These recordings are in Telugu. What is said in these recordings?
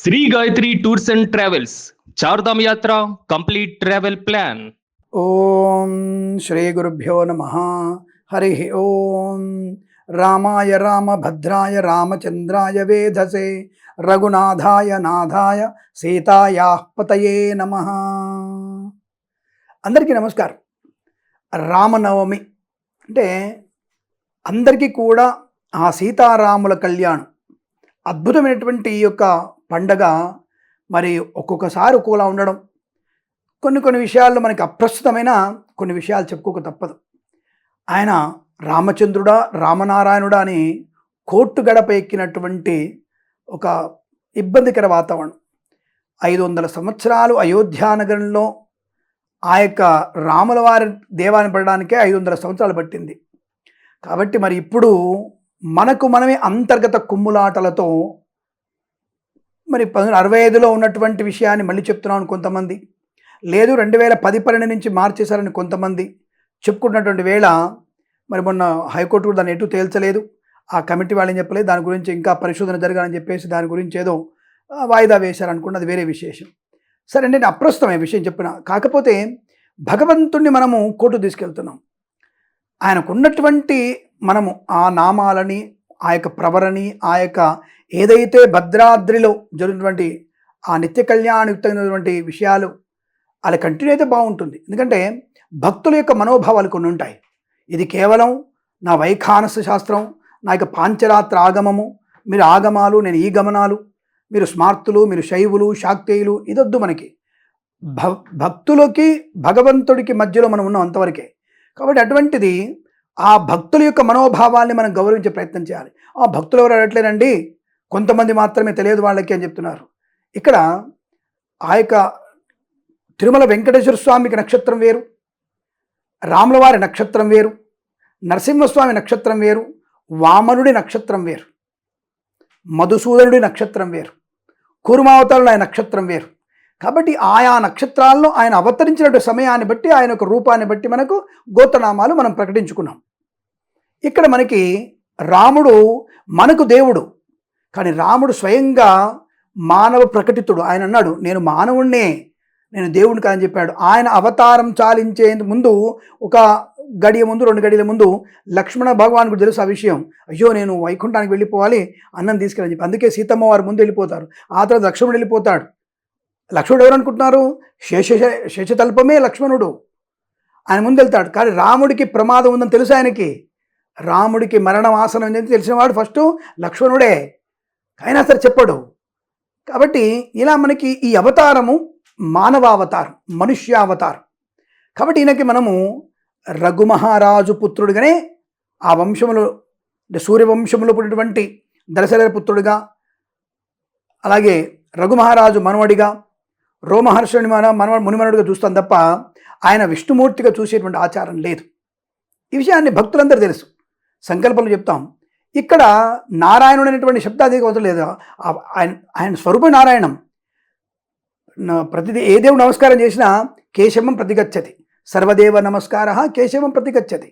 Shri Gayatri tours and travels Chardham యాత్ర కంప్లీట్ ట్రావెల్ ప్లాన్. ఓం శ్రీ గురుభ్యో నమః. హరి ఓం. రామాయ రామభద్రాయ రామచంద్రాయ వేధసే రఘునాథాయ నాథాయ సీతాయాః పతయే నమః. అందరికీ నమస్కారం. రామనవమి అంటే అందరికీ కూడా ఆ సీతారాముల కళ్యాణం అద్భుతమైనటువంటి ఈ యొక్క పండగ మరి ఒక్కొక్కసారి ఒక్కోలా ఉండడం, కొన్ని విషయాల్లో మనకి అప్రస్తుతమైన కొన్ని విషయాలు చెప్పుకోక తప్పదు. ఆయన రామచంద్రుడా రామనారాయణుడా అని కోర్టు గడప ఎక్కినటువంటి ఒక ఇబ్బందికర వాతావరణం. 500 సంవత్సరాలు అయోధ్యానగరంలో ఆ యొక్క రాముల వారి దేవాన్ని పడడానికే 500 సంవత్సరాలు పట్టింది. కాబట్టి మరి ఇప్పుడు మనమే అంతర్గత కుమ్ములాటలతో మరి 1965లో ఉన్నటువంటి విషయాన్ని మళ్ళీ చెప్తున్నాను కొంతమంది, లేదు 2010-12 నుంచి మార్చేశారని కొంతమంది చెప్పుకుంటున్నటువంటి వేళ మరి మొన్న హైకోర్టు కూడా దాన్ని ఎటు తేల్చలేదు. ఆ కమిటీ వాళ్ళని చెప్పలేదు, దాని గురించి ఇంకా పరిశోధన జరగాలని చెప్పేసి దాని గురించి ఏదో వాయిదా వేశారనుకున్న, అది వేరే విశేషం. సరే, నేను అప్రస్తుతమే విషయం చెప్పిన. కాకపోతే భగవంతుణ్ణి మనము కోర్టు తీసుకెళ్తున్నాం. ఆయనకున్నటువంటి మనము ఆ నామాలని, ఆ యొక్క ప్రవరని, ఆ యొక్క ఏదైతే భద్రాద్రిలో జరిగినటువంటి ఆ నిత్య కళ్యాణయుక్తమైనటువంటి విషయాలు అలా కంటిన్యూ అయితే బాగుంటుంది. ఎందుకంటే భక్తుల యొక్క మనోభావాలు కొన్ని ఉంటాయి. ఇది కేవలం నా వైఖానస శాస్త్రం, నా యొక్క పాంచరాత్ర ఆగమము, మీరు ఆగమాలు, నేను ఈ గమనాలు, మీరు స్మార్తులు, మీరు శైవులు, శాక్తేయులు, ఇదొద్దు మనకి. భక్తులకి భగవంతుడికి మధ్యలో మనం ఉన్నాం అంతవరకే. కాబట్టి అటువంటిది ఆ భక్తుల యొక్క మనోభావాల్ని మనం గౌరవించే ప్రయత్నం చేయాలి. ఆ భక్తులు ఎవరు అడగట్లేదండి, కొంతమంది మాత్రమే తెలియదు వాళ్ళకి అని చెప్తున్నారు. ఇక్కడ ఆ యొక్క తిరుమల వెంకటేశ్వర స్వామికి నక్షత్రం వేరు, రాములవారి నక్షత్రం వేరు, నరసింహస్వామి నక్షత్రం వేరు, వామనుడి నక్షత్రం వేరు, మధుసూదనుడి నక్షత్రం వేరు, కూర్మావతారుడు ఆయన నక్షత్రం వేరు. కాబట్టి ఆయా నక్షత్రాల్లో ఆయన అవతరించినటువంటి సమయాన్ని బట్టి, ఆయన యొక్క రూపాన్ని బట్టి మనకు గోత్రనామాలు మనం ప్రకటించుకున్నాం. ఇక్కడ మనకి రాముడు మనకు దేవుడు, కానీ రాముడు స్వయంగా మానవ ప్రకటితుడు. ఆయన అన్నాడు, నేను మానవుణ్ణే, నేను దేవుడిని కాదని చెప్పాడు. ఆయన అవతారం చాలించే ముందు ఒక గడియ ముందు, 2 గడియల ముందు లక్ష్మణ భగవాన్కు తెలుసు ఆ విషయం. అయ్యో, నేను వైకుంఠానికి వెళ్ళిపోవాలి, అన్నం తీసుకెళ్ళని చెప్పి. అందుకే సీతమ్మ వారు ముందు వెళ్ళిపోతారు, ఆ తర్వాత లక్ష్మణుడు వెళ్ళిపోతాడు. లక్ష్మణుడు ఎవరు అనుకుంటున్నారు? శేషతల్పమే లక్ష్మణుడు, ఆయన ముందు వెళ్తాడు. కానీ రాముడికి ప్రమాదం ఉందని తెలుసు ఆయనకి. రాముడికి మరణం ఆసనం ఉందని తెలిసినవాడు ఫస్ట్ లక్ష్మణుడే, అయినా సరే చెప్పడు. కాబట్టి ఇలా మనకి ఈ అవతారము మానవావతారం, మనుష్యావతారం. కాబట్టి ఈయనకి మనము రఘుమహారాజు పుత్రుడిగానే, ఆ వంశములో సూర్యవంశంలో పుట్టినటువంటి దశరథ పుత్రుడిగా, అలాగే రఘుమహారాజు మనవడిగా, రోమహర్షుని మునిమనుడిగా చూస్తాం తప్ప ఆయన విష్ణుమూర్తిగా చూసేటువంటి ఆచారం లేదు. ఈ విషయాన్ని భక్తులందరూ తెలుసు, సంకల్పంలో చెప్తాం. ఇక్కడ నారాయణుడు అనేటువంటి శబ్దాధిక అవసరం లేదు. ఆయన స్వరూప నారాయణం. ప్రతిదీ ఏ దేవుడు నమస్కారం చేసినా కేశవం ప్రతిగచ్చతి, సర్వదేవ నమస్కార కేశవం ప్రతిగచ్చతి.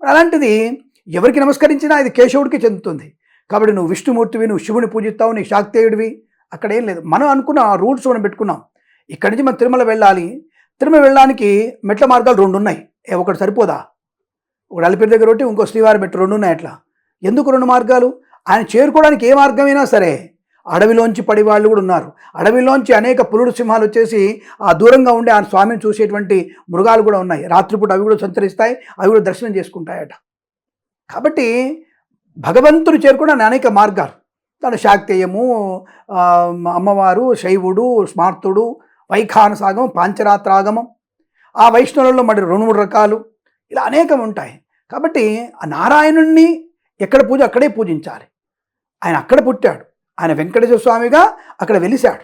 అలాంటిది ఎవరికి నమస్కరించినా ఇది కేశవుడికి చెందుతుంది. కాబట్టి నువ్వు విష్ణుమూర్తివి, నువ్వు శివుని పూజిస్తావు, నీ శాక్తేయుడివి, అక్కడ ఏం లేదు. మనం అనుకున్న ఆ రూల్స్ మనం పెట్టుకున్నాం. ఇక్కడి నుంచి మనం తిరుమల వెళ్ళాలి. తిరుమల వెళ్ళడానికి మెట్ల మార్గాలు 2 ఉన్నాయి. ఒకటి సరిపోదా? ఒకటి అలిపిరి దగ్గర ఒకటి, ఇంకో శ్రీవారి మెట్టు, 2 ఉన్నాయి. అట్లా ఎందుకు 2 మార్గాలు? ఆయన చేరుకోవడానికి ఏ మార్గమైనా సరే. అడవిలోంచి పడి వాళ్ళు కూడా ఉన్నారు. అడవిలోంచి అనేక పులుడు సింహాలు వచ్చేసి ఆ దూరంగా ఉండే ఆ స్వామిని చూసేటువంటి మృగాలు కూడా ఉన్నాయి. రాత్రిపూట అవి కూడా సంచరిస్తాయి, అవి కూడా దర్శనం చేసుకుంటాయట. కాబట్టి భగవంతుడు చేరుకోవడానికి అనేక మార్గాలు. దాని శాక్తేయము, అమ్మవారు, శైవుడు, స్మార్తుడు, వైఖానసాగమం, పాంచరాత్రాగమం, ఆ వైష్ణవులలో మరి 2-3 రకాలు, ఇలా అనేకం ఉంటాయి. కాబట్టి ఆ నారాయణుణ్ణి ఎక్కడ పూజ అక్కడే పూజించాలి. ఆయన అక్కడ పుట్టాడు, ఆయన వెంకటేశ్వర స్వామిగా అక్కడ వెలిశాడు.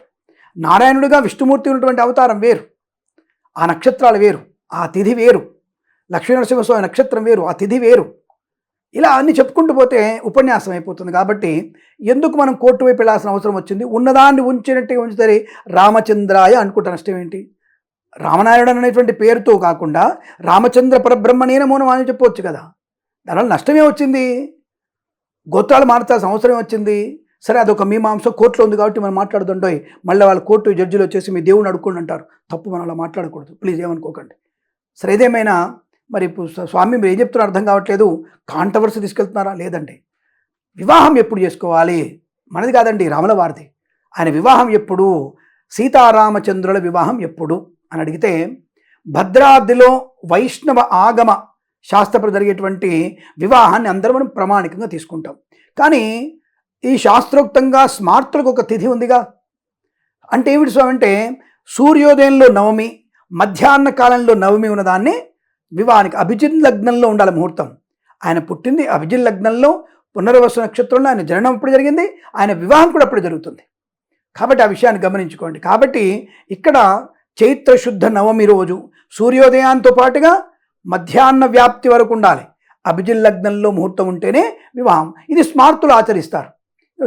నారాయణుడిగా విష్ణుమూర్తి ఉన్నటువంటి అవతారం వేరు, ఆ నక్షత్రాలు వేరు, ఆ తిథి వేరు. లక్ష్మీనరసింహస్వామి నక్షత్రం వేరు, ఆ తిథి వేరు. ఇలా అన్ని చెప్పుకుంటూ పోతే ఉపన్యాసం అయిపోతుంది. కాబట్టి ఎందుకు మనం కోర్టు వైపు వెళ్ళాల్సిన అవసరం వచ్చింది? ఉన్నదాన్ని ఉంచినట్టుగా ఉంచుతారు. రామచంద్రాయ అనుకుంటా, నష్టం ఏంటి? రామనారాయణ అనేటువంటి పేరుతో కాకుండా రామచంద్ర పరబ్రహ్మణే నమో నమః అని చెప్పవచ్చు కదా. దానివల్ల నష్టమే వచ్చింది? గోత్రాలు మార్చాల్సిన అవసరం వచ్చింది? సరే అదొక మీమాంస, కోర్టులో ఉంది కాబట్టి మనం మాట్లాడుతుంటాయి. మళ్ళీ వాళ్ళ కోర్టు జడ్జిలు వచ్చేసి మీ దేవుని అడుక్కోండి అంటారు. తప్పు, మనం అలా మాట్లాడకూడదు, ప్లీజ్ ఏమనుకోకండి. సరే ఏదేమైనా మరి ఇప్పుడు స్వామి మీరు ఏం చెప్తున్నారో అర్థం కావట్లేదు, కాంట్రవర్సీ తీసుకెళ్తున్నారా? లేదండి. వివాహం ఎప్పుడు చేసుకోవాలి? మనది కాదండి, రాముల వారిది. ఆయన వివాహం ఎప్పుడు? సీతారామచంద్రుల వివాహం ఎప్పుడు అని అడిగితే, భద్రాద్రిలో వైష్ణవ ఆగమ శాస్త్రప్రకారం జరిగేటువంటి వివాహాన్ని అందరూ మనం ప్రామాణికంగా తీసుకుంటాం. కానీ ఈ శాస్త్రోక్తంగా స్మార్తులకు ఒక తిథి ఉందిగా. అంటే ఏమిటి స్వామి అంటే, సూర్యోదయంలో నవమి, మధ్యాహ్న కాలంలో నవమి ఉన్నదాన్ని వివాహానికి అభిజిన్ లగ్నంలో ఉండాలి ముహూర్తం. ఆయన పుట్టింది అభిజిన్ లగ్నంలో, పునర్వసు నక్షత్రంలో ఆయన జననం అప్పుడు జరిగింది, ఆయన వివాహం కూడా అప్పుడు జరుగుతుంది. కాబట్టి ఆ విషయాన్ని గమనించుకోండి. కాబట్టి ఇక్కడ చైత్ర శుద్ధ నవమి రోజు సూర్యోదయాంతో పాటుగా మధ్యాహ్న వ్యాప్తి వరకు ఉండాలి. అభిజిన్ లగ్నంలో ముహూర్తం ఉంటేనే వివాహం. ఇది స్మార్తులు ఆచరిస్తారు,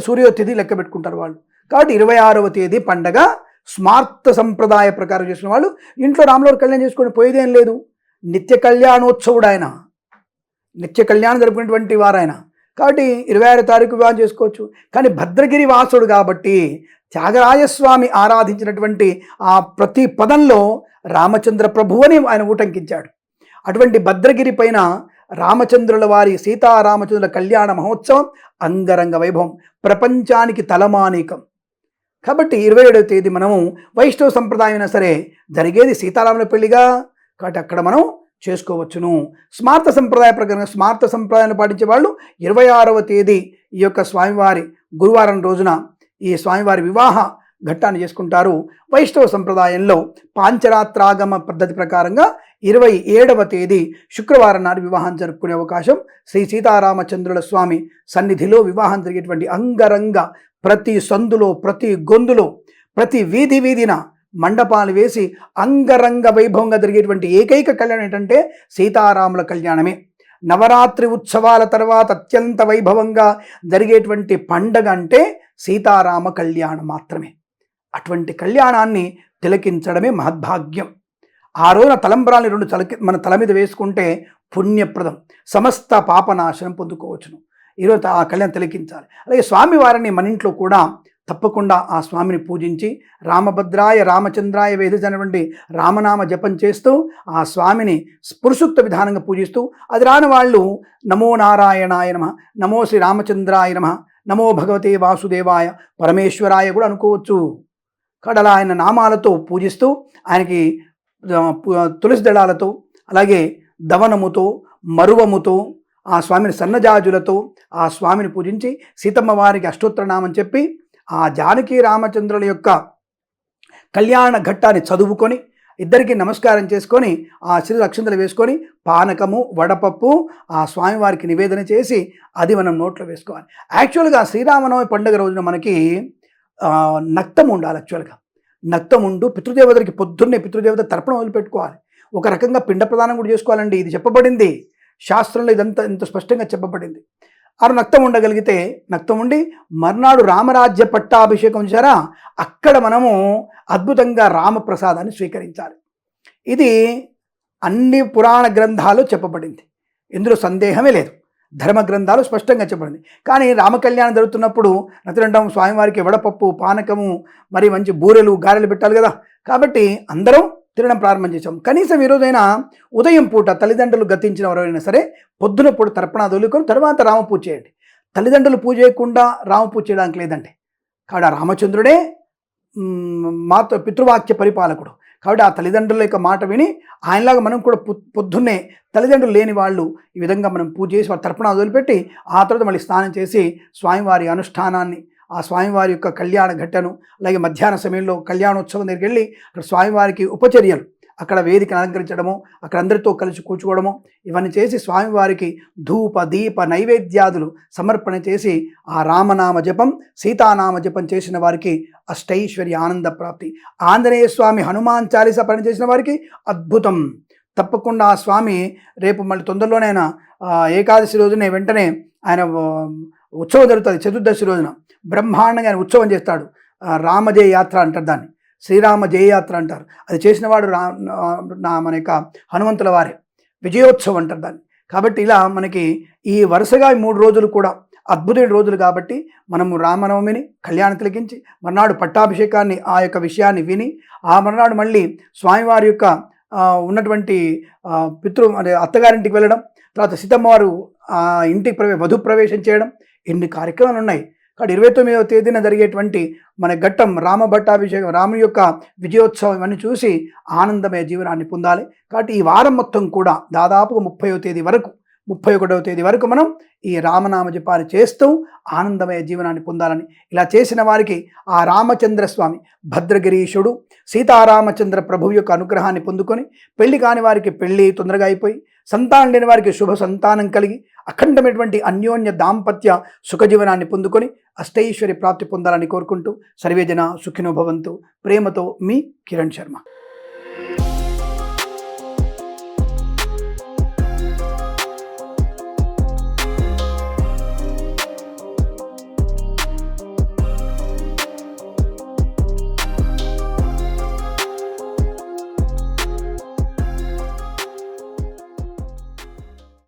సూర్యోదయ తిథి లెక్క పెట్టుకుంటారు వాళ్ళు. కాబట్టి 26వ తేదీ పండగ స్మార్త సంప్రదాయ ప్రకారం చేసిన వాళ్ళు ఇంట్లో రాములవారి కళ్యాణం చేసుకొని పోయేదేం లేదు. నిత్య కళ్యాణోత్సవుడు ఆయన, నిత్య కళ్యాణం జరుపుకునేటువంటి వారు ఆయన. కాబట్టి 26వ తారీఖు వివాహం చేసుకోవచ్చు. కానీ భద్రగిరి వాసుడు కాబట్టి త్యాగరాజస్వామి ఆరాధించినటువంటి ఆ ప్రతి పదంలో రామచంద్ర ప్రభు అని ఆయన ఊటంకించాడు. అటువంటి భద్రగిరి పైన రామచంద్రుల వారి సీతారామచంద్రుల కళ్యాణ మహోత్సవం అంగరంగ వైభవం, ప్రపంచానికి తలమానికం. కాబట్టి 27వ తేదీ మనము వైష్ణవ సంప్రదాయం అయినా సరే జరిగేది సీతారాముల పెళ్లిగా, కాబట్టి అక్కడ మనం చేసుకోవచ్చును. స్మార్త సంప్రదాయ ప్రకారం స్మార్త సంప్రదాయాన్ని పాటించే వాళ్ళు 26వ తేదీ ఈ యొక్క స్వామివారి గురువారం రోజున ఈ స్వామివారి వివాహ ఘట్టాన్ని చేసుకుంటారు. వైష్ణవ సంప్రదాయంలో పాంచరాత్రాగమ పద్ధతి ప్రకారంగా 27వ తేదీ శుక్రవారం నాడు వివాహం జరుపుకునే అవకాశం శ్రీ సీతారామచంద్రుల స్వామి సన్నిధిలో వివాహం జరిగేటువంటి అంగరంగ ప్రతి సందులో, ప్రతి గొంతులో, ప్రతి వీధి వీధిన మండపాలు వేసి అంగరంగ వైభవంగా జరిగేటువంటి ఏకైక కళ్యాణం ఏంటంటే సీతారాముల కళ్యాణమే. నవరాత్రి ఉత్సవాల తర్వాత అత్యంత వైభవంగా జరిగేటువంటి పండగ అంటే సీతారామ కళ్యాణం మాత్రమే. అటువంటి కళ్యాణాన్ని తిలకించడమే మహద్భాగ్యం. ఆ రోజున తలంబ్రాల్ని 2 మన తల మీద వేసుకుంటే పుణ్యప్రదం, సమస్త పాపనాశనం పొందుకోవచ్చును. ఈరోజు ఆ కళ్యాణం తిలకించాలి. అలాగే స్వామివారిని మన ఇంట్లో కూడా తప్పకుండా ఆ స్వామిని పూజించి రామభద్రాయ రామచంద్రాయ వేదజనటువంటి రామనామ జపం చేస్తూ ఆ స్వామిని స్ఫురుసూక్త విధానంగా పూజిస్తూ, అది రాని వాళ్ళు నమో నారాయణాయ నమః, నమో శ్రీ రామచంద్రాయ నమః, నమో భగవతే వాసుదేవాయ పరమేశ్వరాయ కూడా అనుకోవచ్చు. కడల ఆయన నామాలతో పూజిస్తూ ఆయనకి తులసి దళాలతో, అలాగే దవనముతో, మరువముతో, ఆ స్వామిని సన్నజాజులతో ఆ స్వామిని పూజించి సీతమ్మ వారికి అష్టోత్తరనామం చెప్పి ఆ జానకి రామచంద్రుల యొక్క కళ్యాణ ఘట్టాన్ని చదువుకొని ఇద్దరికి నమస్కారం చేసుకొని ఆ శ్రీ అక్షంతలు వేసుకొని పానకము, వడపప్పు ఆ స్వామివారికి నివేదన చేసి అది మనం నోట్లో వేసుకోవాలి. యాక్చువల్గా శ్రీరామనవమి పండుగ రోజున మనకి నక్తం ఉండాలి. యాక్చువల్గా నక్తం ఉండు పితృదేవతలకి పొద్దున్నే పితృదేవత తర్పణం వదిలిపెట్టుకోవాలి. ఒక రకంగా పిండ ప్రదానం కూడా చేసుకోవాలండి. ఇది చెప్పబడింది శాస్త్రంలో, ఇదంతా ఇంత స్పష్టంగా చెప్పబడింది. నక్తం ఉండగలిగితే నక్తం ఉండి మర్నాడు రామరాజ్య పట్టాభిషేకం చేశారా, అక్కడ మనము అద్భుతంగా రామప్రసాదాన్ని స్వీకరించాలి. ఇది అన్ని పురాణ గ్రంథాలు చెప్పబడింది, ఇందులో సందేహమే లేదు. ధర్మ గ్రంథాలు స్పష్టంగా చెప్పబడింది. కానీ రామకళ్యాణం జరుగుతున్నప్పుడు నతిరండం స్వామివారికి వడపప్పు, పానకము, మరి మంచి బూరెలు, గారెలు పెట్టాలి కదా. కాబట్టి అందరం తినడం ప్రారంభం చేశాం. కనీసం ఈరోజైనా ఉదయం పూట తల్లిదండ్రులు గతించిన ఎవరైనా సరే పొద్దున పూట తర్పణాలు వదులుకొని తర్వాత రామపూజ చేయండి. తల్లిదండ్రులు పూజ చేయకుండా రామపూజ చేయడానికి లేదండి. కాబట్టి రామచంద్రుడే పితృవాక్య పరిపాలకుడు. కాబట్టి ఆ తల్లిదండ్రుల యొక్క మాట విని ఆయనలాగా మనం కూడా పొద్దున్నే తల్లిదండ్రులు లేని వాళ్ళు ఈ విధంగా మనం పూజ చేసి వారి తర్పణ వదిలిపెట్టి ఆ తర్వాత మళ్ళీ స్నానం చేసి స్వామివారి అనుష్ఠానాన్ని, ఆ స్వామివారి యొక్క కళ్యాణ ఘట్టను, అలాగే మధ్యాహ్న సమయంలో కళ్యాణోత్సవం దగ్గరికి వెళ్ళి అక్కడ స్వామివారికి ఉపచర్యలు, అక్కడ వేదికను అలంకరించడము, అక్కడ అందరితో కలిసి కూర్చోవడము, ఇవన్నీ చేసి స్వామివారికి ధూప దీప నైవేద్యాదులు సమర్పణ చేసి ఆ రామనామ జపం, సీతానామ జపం చేసిన వారికి అష్టైశ్వర్య ఆనంద ప్రాప్తి. ఆంజనేయ స్వామి హనుమాన్ చాలీసా పని చేసిన వారికి అద్భుతం. తప్పకుండా ఆ స్వామి రేపు మళ్ళీ తొందరలోనే ఆయన ఏకాదశి రోజునే వెంటనే ఆయన ఉత్సవం జరుగుతుంది. చతుర్దశి రోజున బ్రహ్మాండంగా ఆయన ఉత్సవం చేస్తాడు. రామజయ యాత్ర అంటారు దాన్ని, శ్రీరామ జయయాత్ర అంటారు. అది చేసినవాడు మన యొక్క హనుమంతుల వారే. విజయోత్సవం అంటారు దాన్ని. కాబట్టి ఇలా మనకి ఈ వరుసగా 3 రోజులు కూడా అద్భుతమైన రోజులు కాబట్టి మనము రామనవమిని కళ్యాణం తిలకించి మర్నాడు పట్టాభిషేకాన్ని ఆ యొక్క విషయాన్ని విని ఆ మర్నాడు మళ్ళీ స్వామివారి యొక్క ఉన్నటువంటి అదే అత్తగారింటికి వెళ్ళడం, తర్వాత సీతమ్మవారు ఇంటికి వధు ప్రవేశం చేయడం, ఎన్ని కార్యక్రమాలు ఉన్నాయి. కాబట్టి 29వ తేదీన జరిగేటువంటి మన ఘట్టం రామ భట్టాభిషేకం, రాముని యొక్క విజయోత్సవం ఇవన్నీ చూసి ఆనందమయ జీవనాన్ని పొందాలి. కాబట్టి ఈ వారం మొత్తం కూడా దాదాపుగా 30వ తేదీ వరకు 31వ తేదీ వరకు మనం ఈ రామనామ జపాన్ని చేస్తూ ఆనందమయ జీవనాన్ని పొందాలని, ఇలా చేసిన వారికి ఆ రామచంద్ర స్వామి భద్రగిరీశుడు సీతారామచంద్ర ప్రభువు యొక్క అనుగ్రహాన్ని పొందుకొని, పెళ్లి కాని వారికి పెళ్లి తొందరగా అయిపోయి, సంతానం లేని వారికి శుభ సంతానం కలిగి అఖండమైనటువంటి అన్యోన్య దాంపత్య సుఖజీవనాన్ని పొందుకొని అష్టైశ్వర్య ప్రాప్తి పొందాలని కోరుకుంటూ సర్వేజన సుఖినో భవంతు. ప్రేమతో మీ కిరణ్ శర్మ.